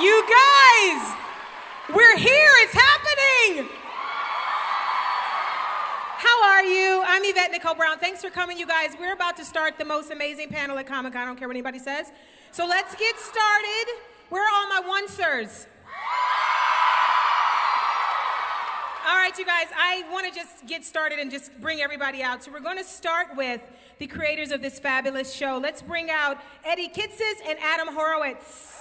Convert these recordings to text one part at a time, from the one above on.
You guys, we're here, it's happening. How are you? I'm Yvette Nicole Brown. Thanks for coming, you guys. We're about to start the most amazing panel at Comic-Con. I don't care what anybody says. So let's get started. Where are all my one-sirs? All right, you guys, I want to just get started and just bring everybody out. So we're going to start with the creators of this fabulous show. Let's bring out Eddie Kitsis and Adam Horovitz.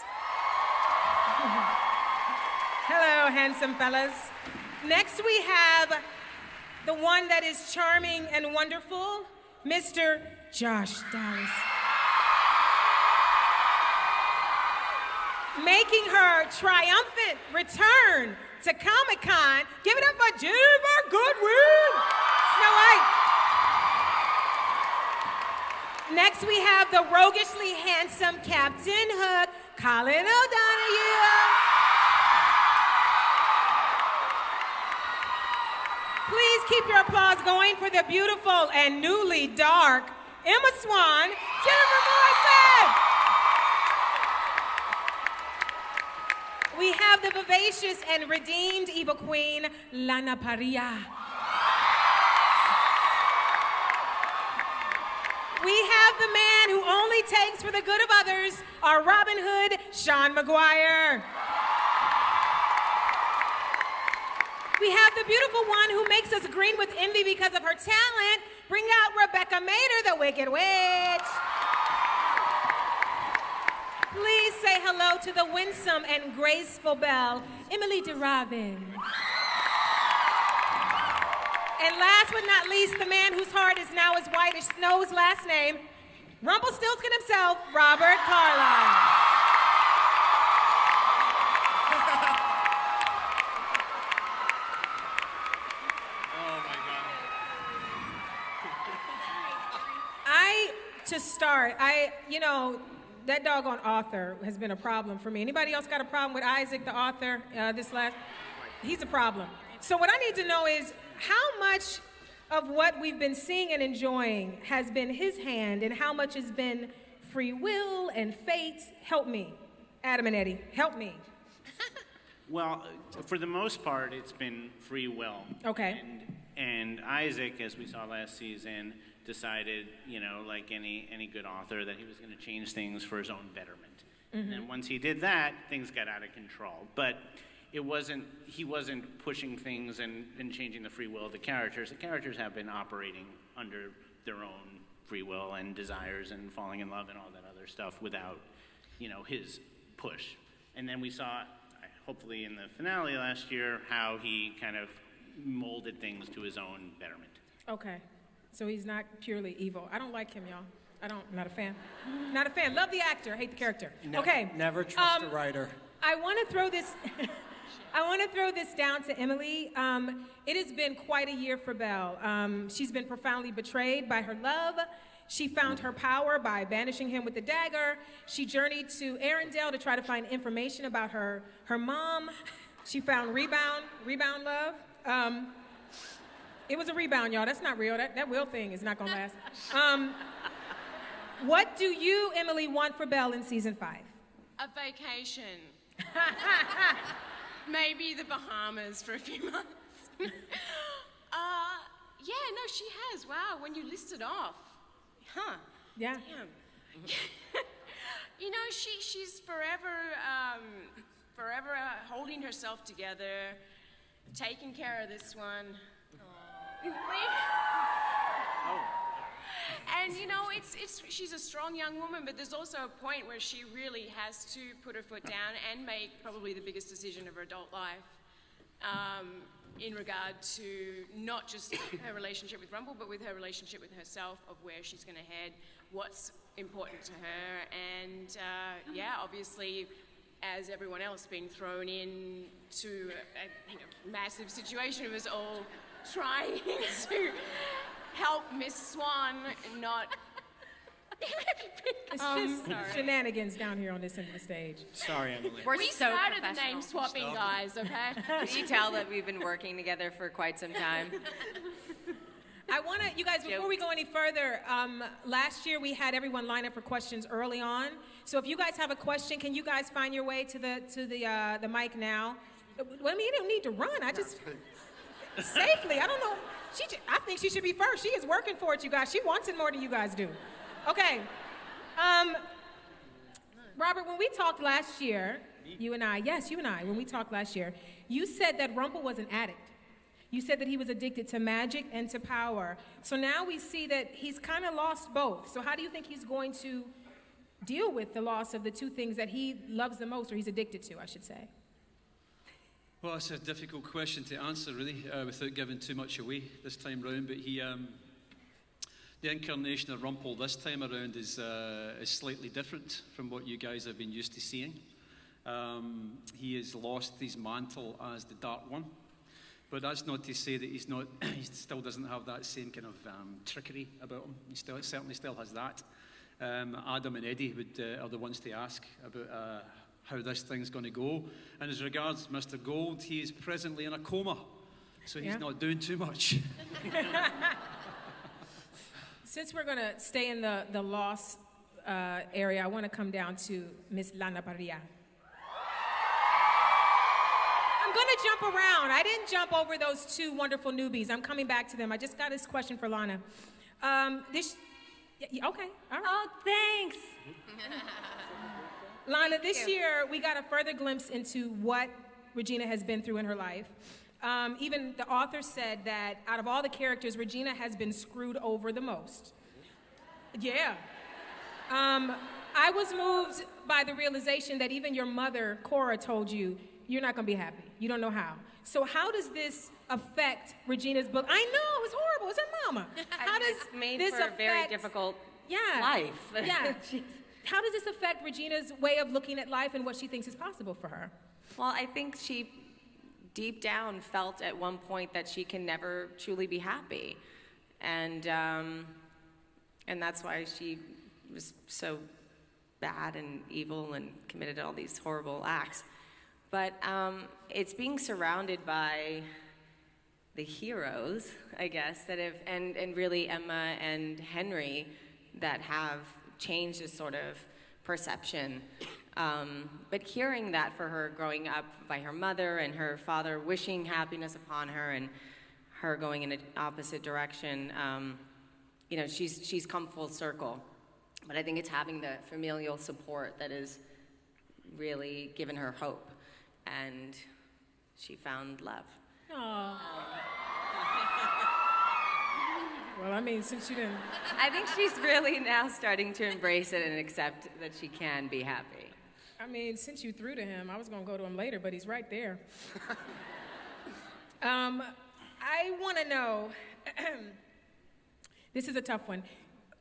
Hello, handsome fellas. Next we have the one that is charming and wonderful, Mr. Josh Dallas. Making her triumphant return to Comic-Con, give it up for Jinnifer Gudwin, Snow White. Next we have the roguishly handsome Captain Hook, Colin O'Donohью. Please keep your applause going for the beautiful and newly dark Emma Swan, Jennifer Morrison. We have the vivacious and redeemed evil queen, Lana Parria. We have the man who only takes for the good of others, our Robin Hood, Sean Magуайер. We have the beautiful one who makes us green with envy because of her talent. Bring out Rebekka, the Wicked Witch. Please say hello to the winsome and graceful belle, Emily de Rävin. And last but not least, the man whose heart is now as white as snow's last name, Rumpelstiltskin himself, Robert Kарлaйл. To start, that doggone author has been a problem for me. Anybody else got a problem with Isaac, the author, he's a problem. So what I need to know is how much of what we've been seeing and enjoying has been his hand and how much has been free will and fate? Help me, Adam and Eddie, help me. Well, for the most part, it's been free will. Okay. And Isaac, as we saw last season, decided, like any good author, that he was going to change things for his own betterment. Mm-hmm. And once he did that, things got out of control. But he wasn't pushing things and changing the free will of the characters. The characters have been operating under their own free will and desires and falling in love and all that other stuff without, his push. And then we saw, hopefully in the finale last year, how he kind of molded things to his own betterment. Okay. So he's not purely evil. I don't like him, y'all. Not a fan. Not a fan. Love the actor, hate the character. Okay. Never trust a writer. I want to throw this down to Emily. It has been quite a year for Belle. She's been profoundly betrayed by her love. She found her power by banishing him with the dagger. She journeyed to Arendelle to try to find information about her mom. She found rebound love. It was a rebound, y'all. That's not real. That will thing is not gonna last. What do you, Emily, want for Belle in season 5? A vacation. Maybe the Bahamas for a few months. She has. Wow, when you list it off. Huh. Yeah. Damn. She's forever holding herself together, taking care of this one. And she's a strong young woman, but there's also a point where she really has to put her foot down and make probably the biggest decision of her adult life in regard to not just her relationship with Rumple, but with her relationship with herself, of where she's going to head, what's important to her, and obviously, as everyone else, being thrown into a massive situation. It was all trying to help Miss Swan not... It's just shenanigans down here on this end of the stage. Sorry, Emily. We started the name swapping, guys, okay? You tell that we've been working together for quite some time. I want to, you guys, before we go any further, last year we had everyone line up for questions early on. So if you guys have a question, can you guys find your way to the mic now? Well, I mean, you don't need to run. I just safely. I don't know. I think she should be first. She is working for it, you guys. She wants it more than you guys do. Okay. Robert, when we talked last year, you and I, when we talked last year, you said that Rumple was an addict. You said that he was addicted to magic and to power. So now we see that he's kind of lost both. So how do you think he's going to deal with the loss of the two things that he loves the most, or he's addicted to, I should say? Well, it's a difficult question to answer, really, without giving too much away this time round. But the incarnation of Rumple this time around is slightly different from what you guys have been used to seeing. He has lost his mantle as the Dark One. But that's not to say that he still doesn't have that same kind of trickery about him. He certainly still has that. Adam and Eddie are the ones to ask about how this thing's going to go. And as regards Mr. Gold, he is presently in a coma, so he's not doing too much. Since we're going to stay in the loss area, I want to come down to Miss Lana Parria. I'm going to jump around. I didn't jump over those two wonderful newbies. I'm coming back to them. I just got this question for Lana. Okay, all right. Oh, thanks. Lana, this year we got a further glimpse into what Regina has been through in her life. Even the author said that out of all the characters, Regina has been screwed over the most. Yeah. I was moved by the realization that even your mother, Cora, told you, you're not going to be happy. You don't know how. So how does this affect Regina's book? I know, it's horrible. It's her mama. How does it's made this for affect, a very difficult life. Yeah. How does this affect Regina's way of looking at life and what she thinks is possible for her? Well, I think she deep down felt at one point that she can never truly be happy. And that's why she was so bad and evil and committed all these horrible acts. But it's being surrounded by the heroes, I guess, that have, and really Emma and Henry, that have changed this sort of perception. But hearing that for her growing up by her mother and her father wishing happiness upon her and her going in an opposite direction, she's come full circle. But I think it's having the familial support that has really given her hope. And she found love. Aww. Well, I mean, since you didn't... I think she's really now starting to embrace it and accept that she can be happy. I mean, since you threw to him, I was going to go to him later, but he's right there. I want to know, this is a tough one.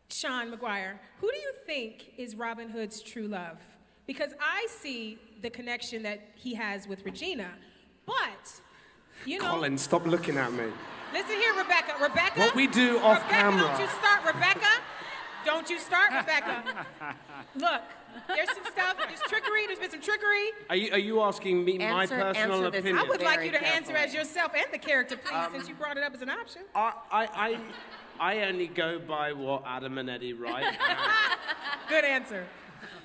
Sean Magуайер, who do you think is Robin Hood's true love? Because I see the connection that he has with Regina, but, you know... Colin, stop looking at me. Listen here, Rebecca. Rebecca? What we do off camera. Don't you start, Rebecca. Don't you start, Rebecca. Look, there's some stuff, there's trickery, there's been some trickery. Are you asking me my personal this. opinion? I would like Very you to answer carefully. as yourself and the character, please, since you brought it up as an option. I only go by what Adam and Eddie write. Good answer.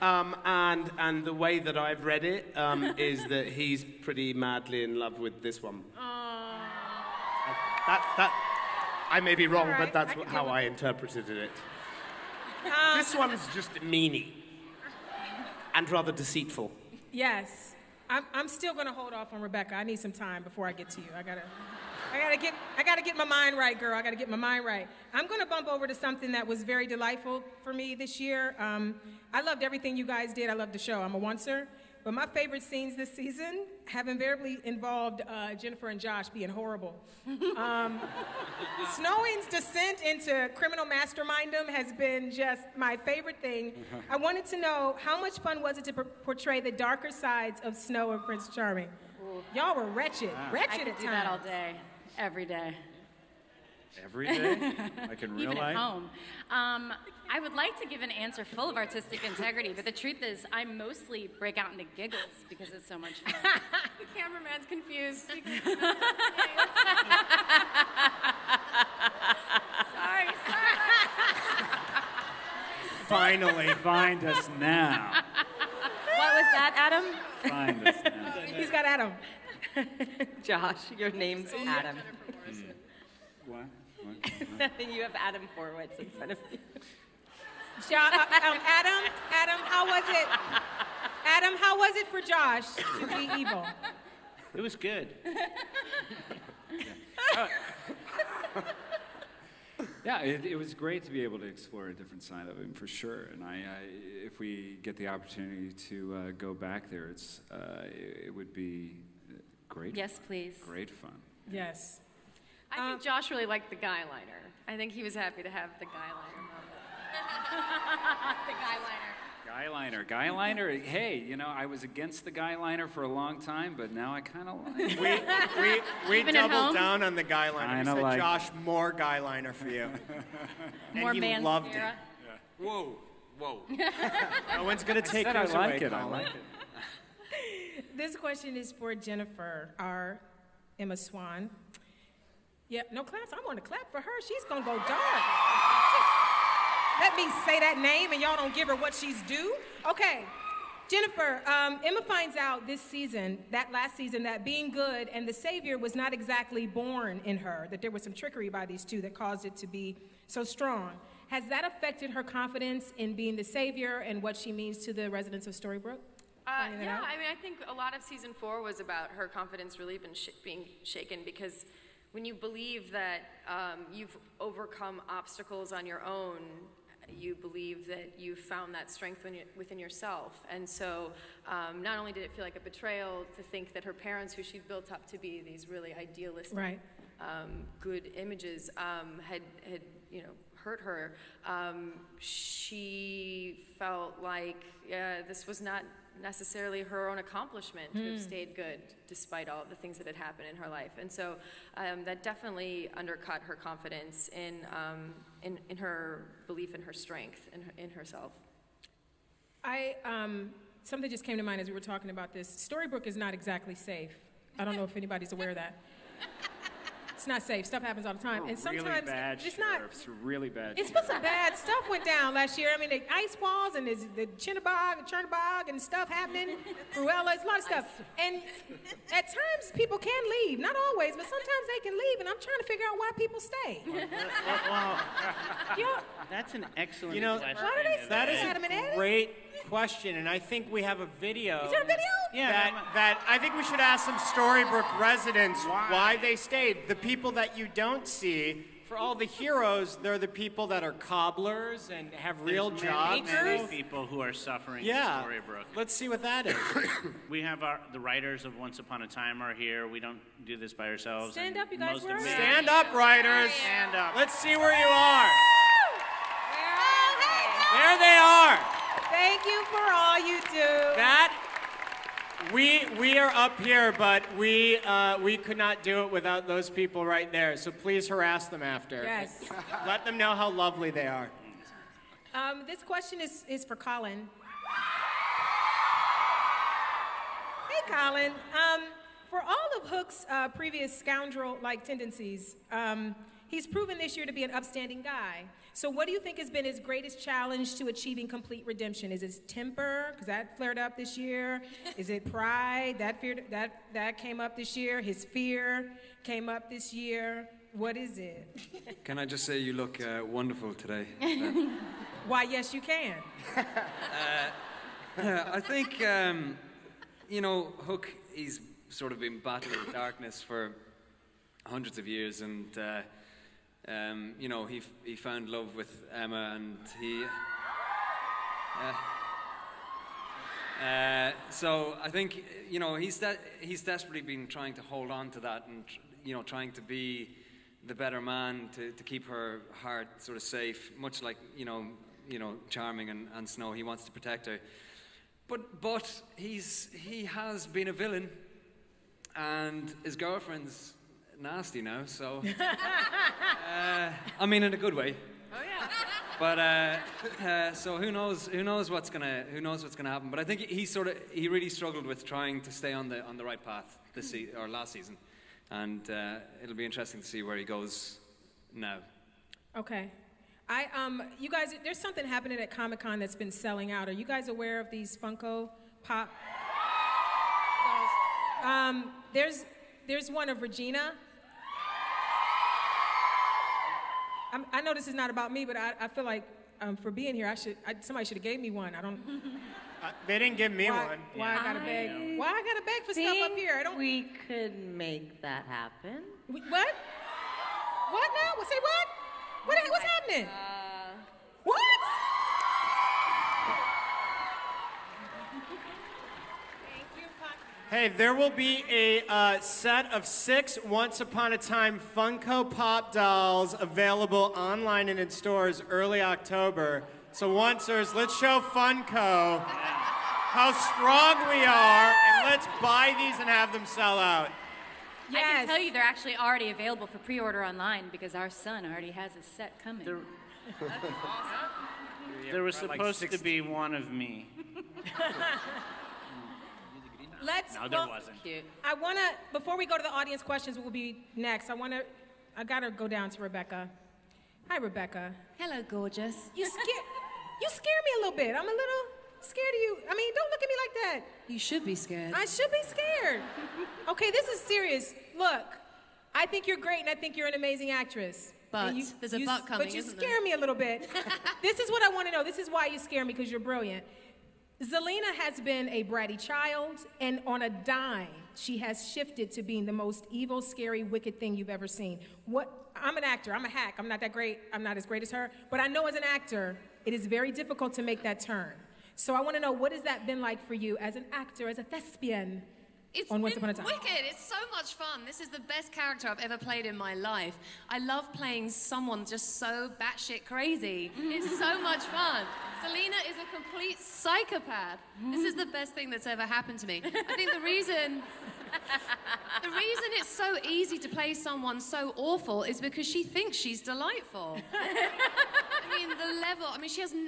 And the way that I've read it is that he's pretty madly in love with this one. That I may be wrong, all right. but that's I can how deal I with interpreted it. This one's just a meanie and rather deceitful. Yes. I'm still gonna hold off on Rebecca. I need some time before I get to you. I gotta get my mind right, girl. I gotta get my mind right. I'm gonna bump over to something that was very delightful for me this year. I loved everything you guys did. I loved the show. I'm a oncer. But my favorite scenes this season have invariably involved Jennifer and Josh being horrible. Snowing's descent into criminal mastermindom has been just my favorite thing. I wanted to know, how much fun was it to portray the darker sides of Snow and Prince Charming? Y'all were wretched I at could times. do that all day, every day. Every day? Like in real Even life? at home. I would like to give an answer full of artistic integrity, but the truth is I mostly break out into giggles because it's so much fun. The cameraman's confused. Finally, find us now. What was that, Adam? Find us now. He's got Adam. Josh, your name's Adam. What? You have Adam Horowitz in front of you. Adam, how was it? Adam, how was it for Josh to be evil? It was good. Yeah, it was great to be able to explore a different side of him for sure. And if we get the opportunity to go back there, it would be great. Yes, please. Great fun. Yes. I think Josh really liked the guy liner. I think he was happy to have the guy liner moment. The guy liner. Guy liner. Hey, I was against the guy liner for a long time, but now I kind of like it. We Even at doubled home? down on the guy liner. We Kinda said, like- Josh, more guy liner for you. More and he man loved era. it. Whoa. No one's gonna take I yours like away, it. I Colin. like it. This question is for Jennifer, our Emma Swan. Yep, no claps. I want to clap for her. She's going to go dark. Let me say that name and y'all don't give her what she's due. Okay, Jennifer, Emma finds out this season, that last season, that being good and the savior was not exactly born in her, that there was some trickery by these two that caused it to be so strong. Has that affected her confidence in being the savior and what she means to the residents of Storybrooke? Finding that Yeah, out? I mean, I think a lot of season 4 was about her confidence really being shaken, because when you believe that you've overcome obstacles on your own, you believe that you've found that strength within yourself. And so not only did it feel like a betrayal to think that her parents, who she'd built up to be these really idealistic, Right. good images, had hurt her. She felt like this was not necessarily her own accomplishment to have stayed good despite all of the things that had happened in her life. And so that definitely undercut her confidence in her belief in her strength, in herself. Something just came to mind as we were talking about this. Storybrooke is not exactly safe. I don't know if anybody's aware of that. It's not safe. Stuff happens all the time. And sometimes really bad it's not. sheriffs, really bad It's sheriffs. some bad stuff went down last year. I mean, the ice walls and there's the Chernobog and stuff happening. Cruella, it's a lot of stuff. And at times people can leave. Not always, but sometimes they can leave. And I'm trying to figure out why people stay. Well, Yeah. that's an excellent You know, question. Why do they That is Adam and a Eddie? great question, and I think we have a video. Is there a video? Yeah, That I think we should ask some Storybrooke residents why they stayed. The people that you don't see, for all the heroes, they're the people that are cobblers and have real there's jobs. many people who are suffering Yeah. in Storybrooke. Let's see what that is. We have the writers of Once Upon a Time are here. We don't do this by ourselves. Stand and up, you guys. most Where are you? Stand up, writers. Stand up. Let's see where you are. There they are. Thank you for all you do. We are up here, but we could not do it without those people right there. So please harass them after. Yes. Let them know how lovely they are. This question is for Colin. Hey, Colin. For all of Hook's previous scoundrel-like tendencies, he's proven this year to be an upstanding guy. So what do you think has been his greatest challenge to achieving complete redemption? Is his temper, because that flared up this year? Is it pride? That came up this year. His fear came up this year. What is it? Can I just say you look wonderful today? Why, yes, you can. I think, Hook, he's sort of been battling darkness for hundreds of years, and he found love with Emma, and so I think he's desperately been trying to hold on to that, and trying to be the better man to keep her heart sort of safe, much like Charming and Snow. He wants to protect her, but he has been a villain, and his girlfriend's nasty now, so I mean in a good way. Oh yeah. But so who knows what's gonna happen? But I think he really struggled with trying to stay on the right path last season, and it'll be interesting to see where he goes now. Okay. You guys, there's something happening at Comic-Con that's been selling out. Are you guys aware of these Funko Pop dolls? There's one of Regina. I know this is not about me, but I feel like for being here, somebody should have gave me one. I don't. They didn't give me one. Why I gotta beg? Why I gotta beg for stuff up here? I don't. We could make that happen. What? What now? Say what? What's happening? What? Hey, there will be a set of 6 Once Upon a Time Funko Pop dolls available online and in stores early October. So Oncers, let's show Funko how strong we are, and let's buy these and have them sell out. I can tell you they're actually already available for pre-order online because our son already has a set coming. There was supposed to be one of me. No, there wasn't. Cute. Before we go to the audience questions, will be next. I gotta go down to Rebekka. Hi, Rebekka. Hello, gorgeous. You scare me a little bit. I'm a little scared of you. I mean, don't look at me like that. You should be scared. I should be scared. Okay, this is serious. Look, I think you're great and I think you're an amazing actress. But there's a but coming, But you isn't scare there? me a little bit. This is what I want to know. This is why you scare me, because you're brilliant. Zelina has been a bratty child, and on a dime, she has shifted to being the most evil, scary, wicked thing you've ever seen. I'm an actor. I'm a hack. I'm not that great. I'm not as great as her. But I know as an actor, it is very difficult to make that turn. So I want to know, what has that been like for you as an actor, as a thespian? It's on Once been Upon a Time. wicked. It's so much fun. This is the best character I've ever played in my life. I love playing someone just so batshit crazy. It's so much fun. Selena is a complete psychopath. This is the best thing that's ever happened to me. I think the reason it's so easy to play someone so awful is because she thinks she's delightful.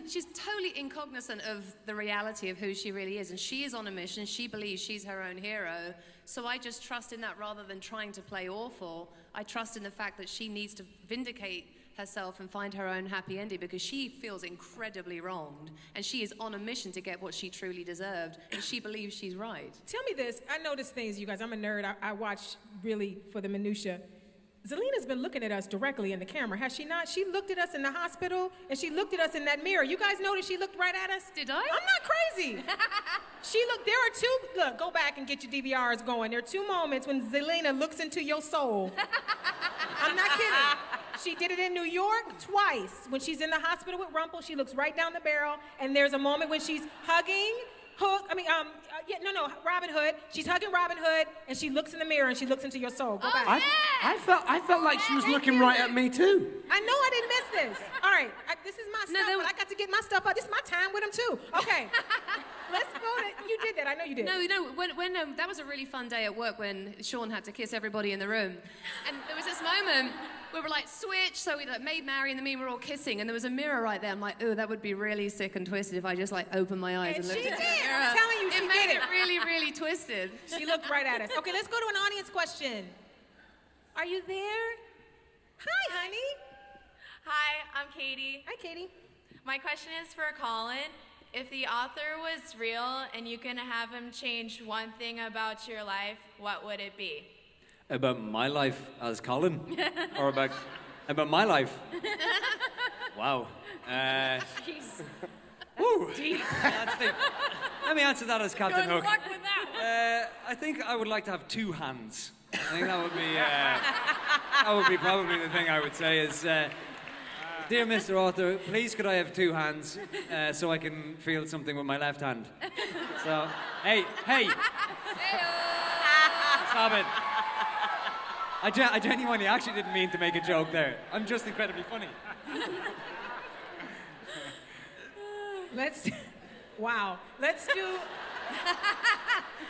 She's totally incognizant of the reality of who she really is, and she is on a mission. She believes she's her own hero. So I just trust in that rather than trying to play awful. I trust in the fact that she needs to vindicate herself and find her own happy ending because she feels incredibly wronged, and she is on a mission to get what she truly deserved, and she believes she's right. Tell me this. I notice things, you guys. I'm a nerd. I watch really for the minutia. Zelina's been looking at us directly in the camera, has she not? She looked at us in the hospital, and she looked at us in that mirror. You guys notice she looked right at us? Did I? I'm not crazy. Go back and get your DVRs going. There are 2 moments when Zelina looks into your soul. I'm not kidding. She did it in New York twice. When she's in the hospital with Rumple, she looks right down the barrel, and there's a moment when she's hugging Robin Hood. She's hugging Robin Hood, and she looks in the mirror, and she looks into your soul. Go back. I felt like she was looking right at me too. I know I didn't miss this. All right, this is my stuff, but I got to get my stuff out. This is my time with him too. Okay, let's go to, you did that, I know you did. No, when that was a really fun day at work when Sean had to kiss everybody in the room. And there was this moment where we were like, switch, so we like made Mary and me were all kissing, and there was a mirror right there. I'm like, oh, that would be really sick and twisted if I just like opened my eyes and looked at the mirror. I'm telling you, she It made did it really, really twisted. She looked right at us. Okay, let's go to an audience question. Are you there? Hi, honey. Hi, I'm Katie. Hi, Katie. My question is for Colin. If the author was real and you can have him change one thing about your life, what would it be? About my life as Colin? Or about my life? Wow. Jeez. Woo. Deep. That's deep. Let me answer that as Captain Good Hook. luck with that. I think I would like to have 2 hands. I think that would be probably the thing I would say is, dear Mr. Author, please could I have 2 hands so I can feel something with my left hand. So, hey. Stop it. I genuinely actually didn't mean to make a joke there. I'm just incredibly funny. Let's do,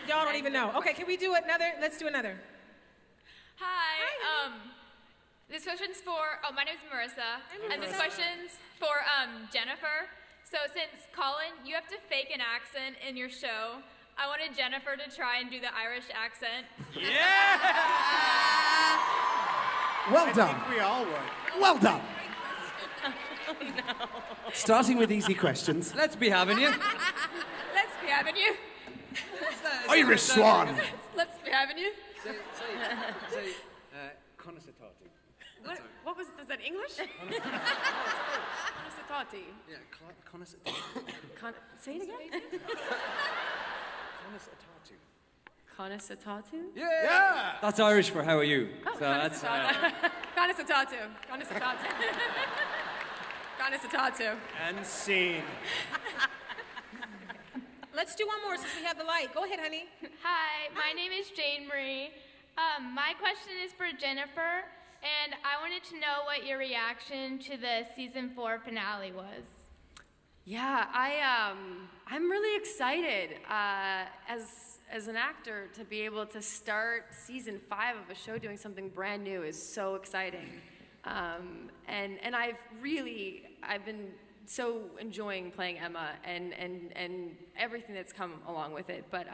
y'all don't even know. Okay, can we do another? Let's do another. Hi. This question's for, my name's Marissa. And this question's for Jennifer. So since Colin, you have to fake an accent in your show, I wanted Jennifer to try and do the Irish accent. Yeah! Well done. I think we all would. Well done. Starting with easy questions. Let's be having you. Let's be having you. Irish swan. Let's be having you. Say, conoscitati. What was that English? Conoscitati. Yeah, conoscitati. Say it again. Conoscitati. Conoscitatu? Yeah! That's Irish for how are you. Oh, So that's Conoscitatu. Conoscitatu. Conoscitatu. And scene. Let's do one more since we have the light. Go ahead, honey. Hi, my name is Jane Marie. My question is for Jennifer, and I wanted to know what your reaction to the season 4 finale was. Yeah, I'm really excited as an actor to be able to start season 5 of a show doing something brand new is so exciting. And I've been so enjoying playing Emma and everything that's come along with it. But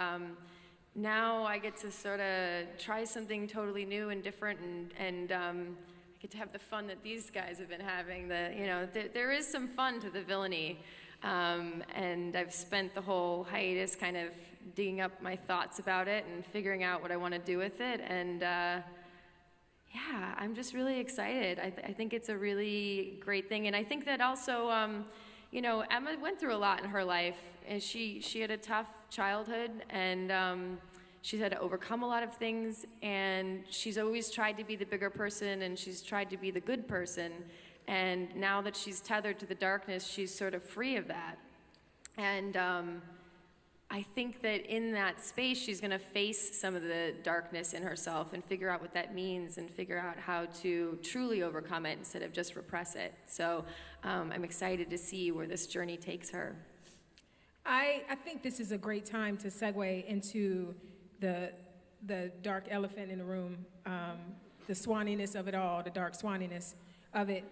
now I get to sort of try something totally new and different, and I get to have the fun that these guys have been having. There is some fun to the villainy, and I've spent the whole hiatus kind of digging up my thoughts about it and figuring out what I want to do with it. And yeah, I'm just really excited. I think it's a really great thing. And I think that also, Emma went through a lot in her life. And she had a tough childhood, and she's had to overcome a lot of things. And she's always tried to be the bigger person, and she's tried to be the good person. And now that she's tethered to the darkness, she's sort of free of that. And I think that in that space, she's going to face some of the darkness in herself and figure out what that means and figure out how to truly overcome it instead of just repress it. So I'm excited to see where this journey takes her. I think this is a great time to segue into the dark elephant in the room, the swaniness of it all, the dark swaniness of it.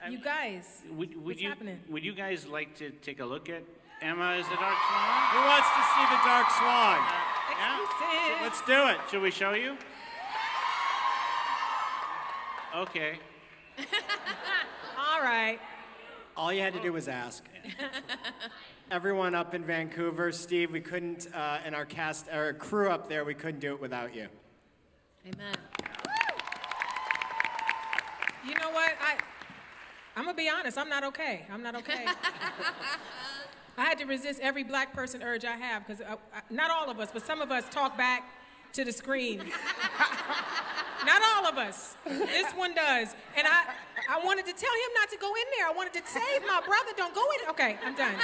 You guys, what's happening? Would you guys like to take a look at Emma as the Dark Swan? Who wants to see the Dark Swan? Exclusive. Let's do it. Should we show you? Okay. All right. All you had to do was ask. Everyone up in Vancouver, Steve, we couldn't, and our cast, our crew up there, we couldn't do it without you. Amen. You know what? I'm gonna be honest. I'm not okay. I'm not okay. I had to resist every black person urge I have, because not all of us, but some of us talk back to the screen. Not all of us. This one does. And I wanted to tell him not to go in there. I wanted to save my brother. Don't go in. Okay, I'm done.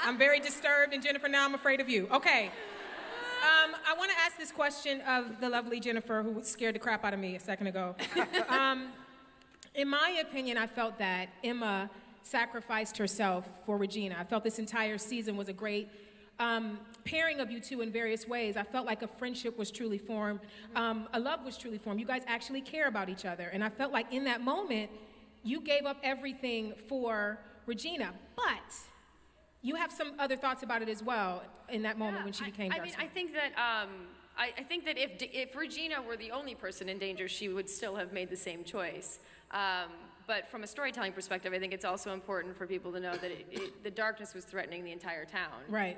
I'm very disturbed, and Jennifer, now I'm afraid of you. Okay. I want to ask this question of the lovely Jennifer, who scared the crap out of me a second ago. In my opinion, I felt that Emma sacrificed herself for Regina. I felt this entire season was a great pairing of you two in various ways. I felt like a friendship was truly formed, a love was truly formed. You guys actually care about each other. And I felt like in that moment, you gave up everything for Regina. But you have some other thoughts about it as well in that moment when she became Dark Swan. I think that I think that if Regina were the only person in danger, she would still have made the same choice. But from a storytelling perspective, I think it's also important for people to know that the darkness was threatening the entire town. Right.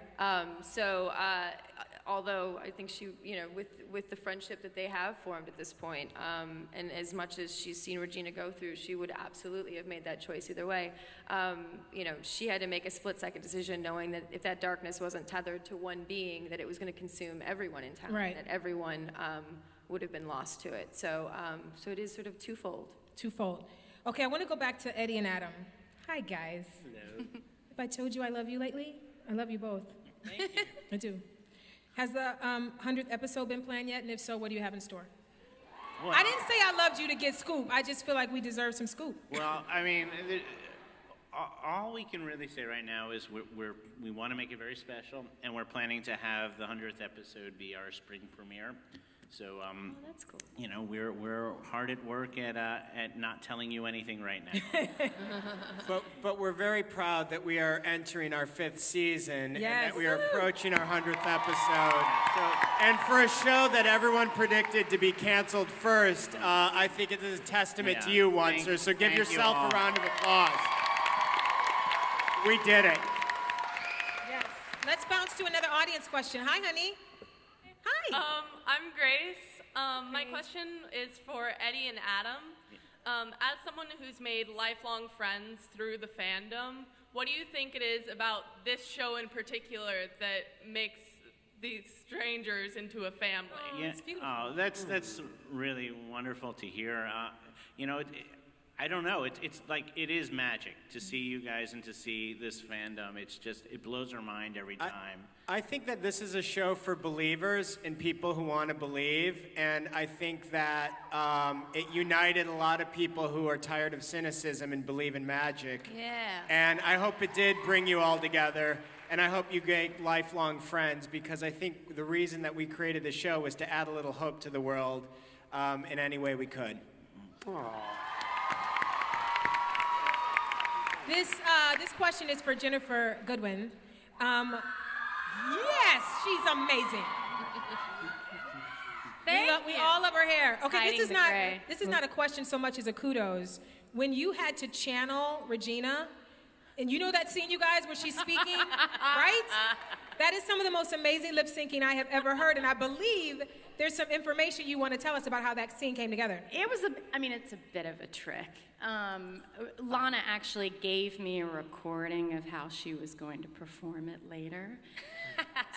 Although I think she, with the friendship that they have formed at this point, and as much as she's seen Regina go through, she would absolutely have made that choice either way. She had to make a split-second decision, knowing that if that darkness wasn't tethered to one being, that it was going to consume everyone in town. Right. That everyone would have been lost to it. So it is sort of twofold. Twofold. Okay, I want to go back to Eddie and Adam. Hi, guys. Hello. Have I told you I love you lately? I love you both. Thank you. I do. Has the 100th episode been planned yet? And if so, what do you have in store? Well, I didn't say I loved you to get scoop. I just feel like we deserve some scoop. Well, I mean, all we can really say right now is we want to make it very special, and we're planning to have the 100th episode be our spring premiere. So, that's cool. you know, we're hard at work at not telling you anything right now. But we're very proud that we are entering our 5th season and Yes. that we are approaching our 100th episode. And for a show that everyone predicted to be canceled first, I think it is a testament to you, Oncer. So give thank you yourself all. a round of applause. We did it. Yes. Let's bounce to another audience question. Hi, honey. Hi. I'm Grace. My question is for Eddie and Adam. As someone who's made lifelong friends through the fandom, what do you think it is about this show in particular that makes these strangers into a family? Yeah. Oh, that's really wonderful to hear. You know, I don't know. It's like it is magic to see you guys and to see this fandom. It blows our mind every time. I think that this is a show for believers and people who want to believe, and I think that it united a lot of people who are tired of cynicism and believe in magic. Yeah. And I hope it did bring you all together, and I hope you get lifelong friends, because I think the reason that we created the show was to add a little hope to the world in any way we could. This question is for Jennifer Gudwin. Yes, she's amazing. We all love her hair. Okay, this is not a question so much as a kudos. When you had to channel Regina, and you know that scene, you guys, where she's speaking, right? That is some of the most amazing lip syncing I have ever heard, and I believe there's some information you want to tell us about how that scene came together. It's a bit of a trick. Lana actually gave me a recording of how she was going to perform it later.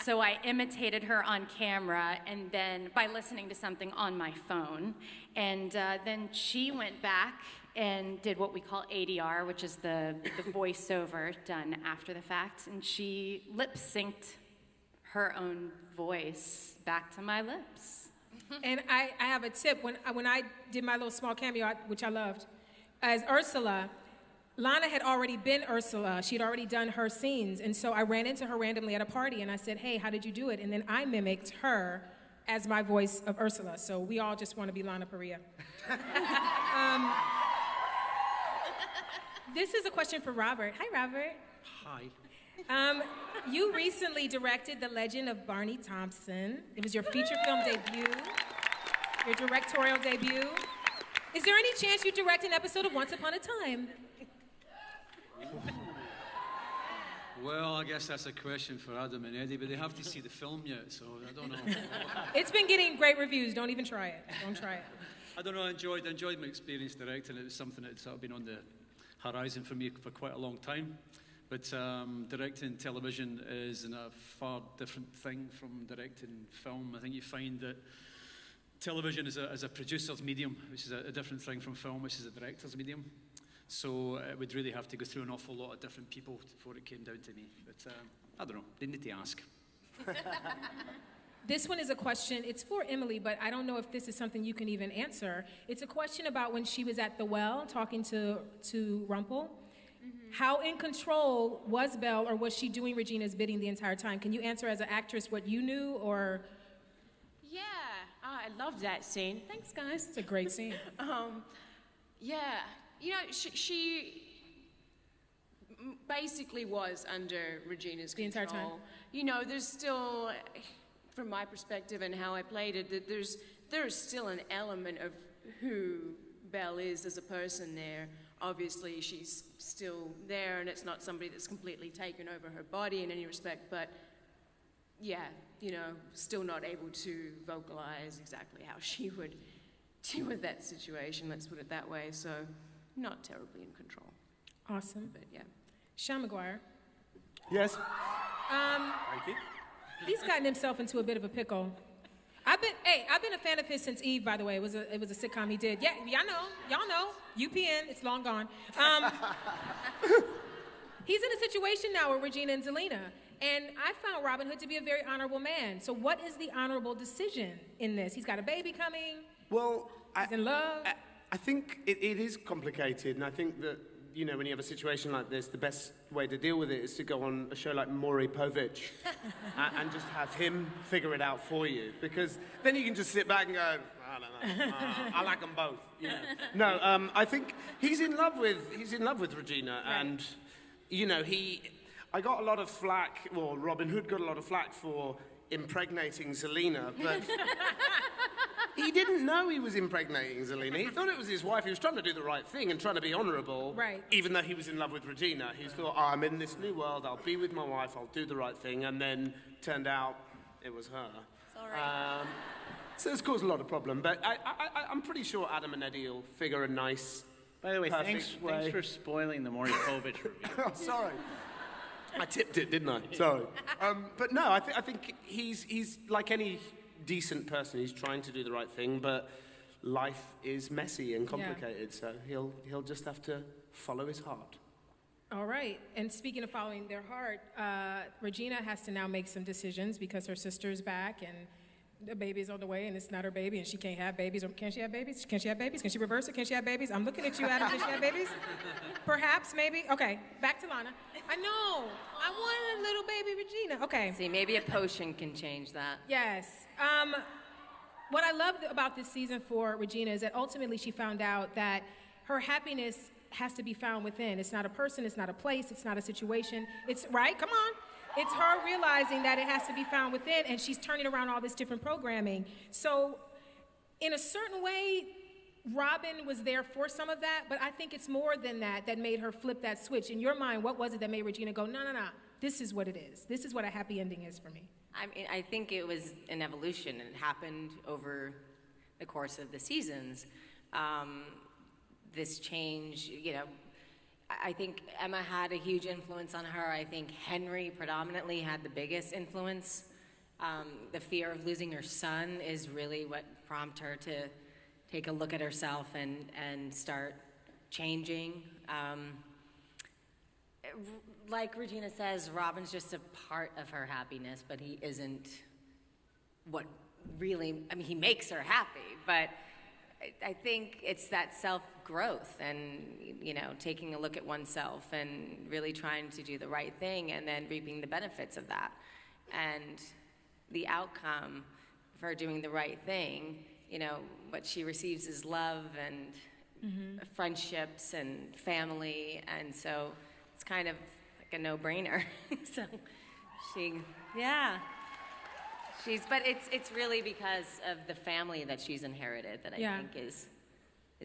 So I imitated her on camera, and then by listening to something on my phone. And then she went back and did what we call ADR, which is the voiceover done after the fact. And she lip-synced her own voice back to my lips. And I have a tip. When I did my little small cameo, which I loved, as Ursula, Lana had already been Ursula. She'd already done her scenes. And so I ran into her randomly at a party, and I said, hey, how did you do it? And then I mimicked her as my voice of Ursula. So we all just want to be Lana Parrilla. This is a question for Robert. Hi, Robert. Hi. You recently directed The Legend of Barney Thompson. It was your feature film debut, your directorial debut. Is there any chance you direct an episode of Once Upon a Time? Well, I guess that's a question for Adam and Eddie, but they have to see the film yet, so I don't know. It's been getting great reviews. Don't even try it. Don't try it. I don't know. I enjoyed my experience directing. It was something that's sort of been on the horizon for me for quite a long time. But directing television is a far different thing from directing film. I think you find that television is a producer's medium, which is a different thing from film, which is a director's medium. So it would really have to go through an awful lot of different people before it came down to me. But I don't know. They need to ask. This one is a question. It's for Emily, but I don't know if this is something you can even answer. It's a question about when she was at the well talking to Rumpel. How in control was Belle, or was she doing Regina's bidding the entire time? Can you answer as an actress what you knew, or? Yeah, I love that scene. Thanks, guys. It's a great scene. Yeah, you know, she basically was under Regina's control. The entire time. You know, there's still, from my perspective and how I played it, that there's still an element of who Belle is as a person there. Obviously, she's still there, and it's not somebody that's completely taken over her body in any respect, but yeah, you know, still not able to vocalize exactly how she would deal with that situation, let's put it that way, so not terribly in control. Awesome. But yeah. Sean Maguire. Yes. Thank you. He's gotten himself into a bit of a pickle. I've been a fan of his since Eve, by the way. It was a sitcom he did. Yeah, y'all know. UPN, it's long gone. He's in a situation now with Regina and Zelina, and I found Robin Hood to be a very honorable man. So what is the honorable decision in this? He's got a baby coming. Well, he's in love. I think it is complicated, and I think that you know, when you have a situation like this, the best way to deal with it is to go on a show like Maury Povich and just have him figure it out for you. Because then you can just sit back and go, I don't know, I like them both. You know? No, I think he's in love with Regina, Right. and you know, I got a lot of flack, or Robin Hood got a lot of flack for impregnating Zelina, but he didn't know he was impregnating Zelina. He thought it was his wife. He was trying to do the right thing and trying to be honorable, Right. even though he was in love with Regina. He thought, oh, I'm in this new world, I'll be with my wife, I'll do the right thing, and then turned out it was her. Sorry. So it's caused a lot of problem, but I'm pretty sure Adam and Eddie will figure a nice, By the way, perfect way. thanks for spoiling the Maury Povich review. Oh, sorry. I tipped it, didn't I? Sorry. But no, I think he's like any decent person. He's trying to do the right thing, but life is messy and complicated, so he'll just have to follow his heart. All right. And speaking of following their heart, Regina has to now make some decisions because her sister's back and the baby's on the way and it's not her baby and she can't have babies. Or can she have babies? Can she have babies? Can she reverse it? Can she have babies? I'm looking at you, Adam. Can she have babies? Perhaps, maybe. Okay, back to Lana. I know. I want a little baby Regina. Okay. See, maybe a potion can change that. Yes. What I love about this season for Regina is that ultimately she found out that her happiness has to be found within. It's not a person, it's not a place, it's not a situation. It's, right? Come on. It's her realizing that it has to be found within, and she's turning around all this different programming. So, in a certain way, Robin was there for some of that, but I think it's more than that that made her flip that switch. In your mind, what was it that made Regina go, no, this is what it is. This is what a happy ending is for me. I mean, I think it was an evolution, and it happened over the course of the seasons. This change, you know, I think Emma had a huge influence on her. I think Henry predominantly had the biggest influence. The fear of losing her son is really what prompted her to take a look at herself and start changing. Like Regina says, Robin's just a part of her happiness, but he isn't what really, I mean, he makes her happy, but I think it's that self-growth and, you know, taking a look at oneself and really trying to do the right thing and then reaping the benefits of that. And the outcome of her doing the right thing, you know, what she receives is love and friendships and family, and so it's kind of like a no-brainer. So but it's really because of the family that she's inherited that I think is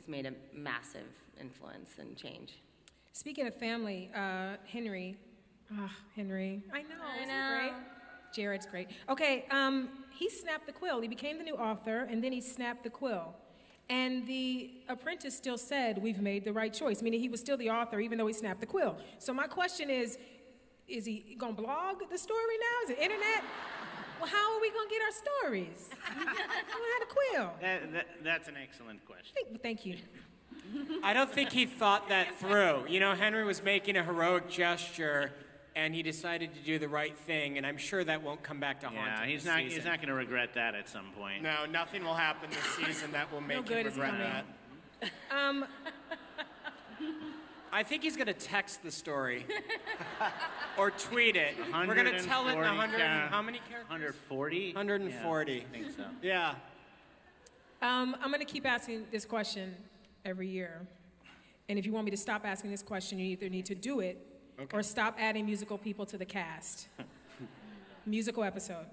made a massive influence and change. Speaking of family, Henry. Henry. I know. Isn't he great? Jared's great. Okay, he snapped the quill. He became the new author, and then he snapped the quill. And the apprentice still said, we've made the right choice, meaning he was still the author even though he snapped the quill. So my question is he going to blog the story now? Is it internet? Well, how are we going to get our stories? I don't have a quill. That's an excellent question. Thank you. I don't think he thought that through. You know, Henry was making a heroic gesture, and he decided to do the right thing, and I'm sure that won't come back to haunt him. Yeah, he's not going to regret that at some point. No, nothing will happen this season that will make him regret that. I think he's going to text the story or tweet it. We're going to tell it in 100. How many characters? 140. 140. Yeah, I think so. Yeah. I'm going to keep asking this question every year. And if you want me to stop asking this question, you either need to do it or stop adding musical people to the cast. Musical episode.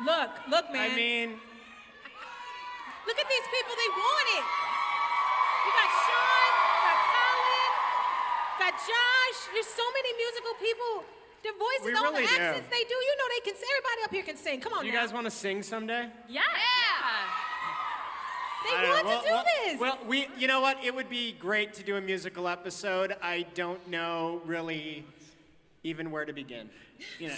Look, man. I mean, look at these people, they want it. You got Sean, got Colin, got Josh. There's so many musical people. Their voices, We all really the do. accents they do, you know they can, everybody up here can sing. Come on you now. guys want to sing someday? Yeah. They want to do this. Well, you know what? It would be great to do a musical episode. I don't know really even where to begin. You know,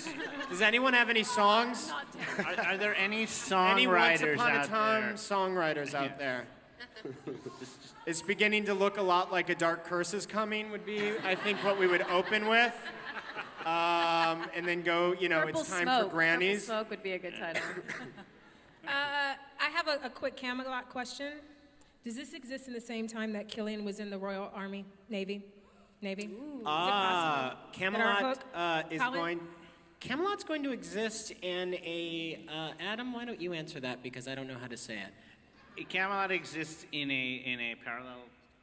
Does anyone have any songs? are there any Any songwriters Once Upon a out Time there? songwriters out there? It's beginning to look a lot like A Dark Curse is Coming would be, I think, what we would open with. And then go, you know, Purple it's time Smoke. for grannies. Purple Smoke would be a good title. I have a quick Camelot question. Does this exist in the same time that Killian was in the Royal Army, Navy? Is it possible? Camelot is Colin? going. Camelot's going to exist in a. Adam, why don't you answer that because I don't know how to say it. Camelot exists in a parallel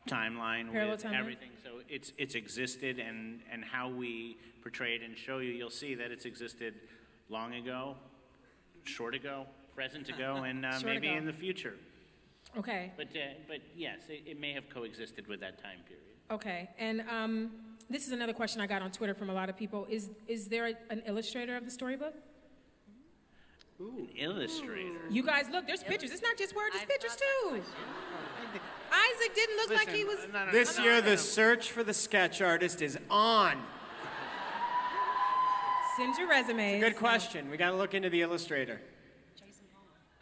timeline Parallel with timeline. everything. So it's existed, and how we portray it and show you, you'll see that it's existed long ago, short ago, present ago, and Short maybe ago. in the future. Okay. But yes, it may have coexisted with that time period. Okay. And this is another question I got on Twitter from a lot of people. Is there an illustrator of the storybook? Ooh, illustrator. You guys, look, there's pictures. It's not just words, it's pictures too. Isaac didn't look like he was. This year, the search for the sketch artist is on. Send your resumes. Good question. We got to look into the illustrator.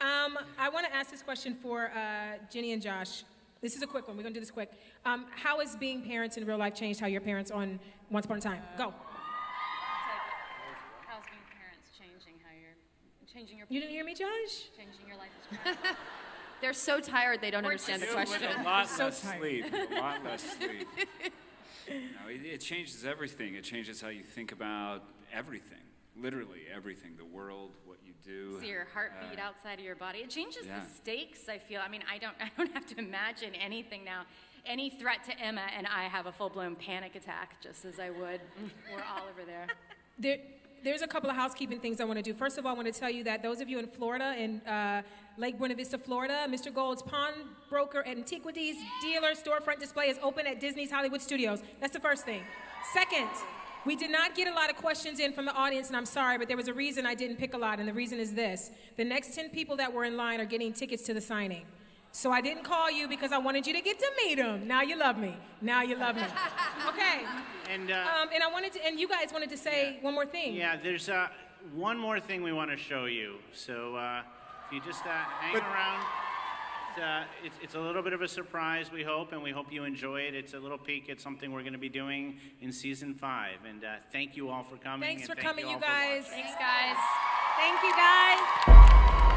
I want to ask this question for Jenny and Josh. This is a quick one. We're going to do this quick. How has being parents in real life changed how your parents on Once Upon a Time? Go. How's being parents changing your You didn't hear me, Josh? changing your life is They're so tired they don't understand the question. A lot So less tired. sleep. A lot less sleep. No, it changes everything. It changes how you think about everything. Literally everything. The world, what you do. See your heartbeat outside of your body. It changes yeah. the stakes, I feel. I mean, I don't have to imagine anything now. Any threat to Emma and I have a full-blown panic attack, just as I would. We're all over there. There's a couple of housekeeping things I want to do. First of all, I want to tell you that those of you in Florida, in Lake Buena Vista, Florida, Mr. Gold's pawnbroker antiquities dealer storefront display is open at Disney's Hollywood Studios. That's the first thing. Second, we did not get a lot of questions in from the audience, and I'm sorry, but there was a reason I didn't pick a lot, and the reason is this. The next 10 people that were in line are getting tickets to the signing. So I didn't call you because I wanted you to get to meet them. Now you love me. Now you love me. Okay. And I wanted to, and you guys wanted to say one more thing. Yeah, there's one more thing we want to show you. So if you just hang around, it's a little bit of a surprise, we hope, and we hope you enjoy it. It's a little peek at something we're going to be doing in season 5. And thank you all for coming. Thanks and for coming, all you for guys. watching. Thanks, guys. Thank you, guys.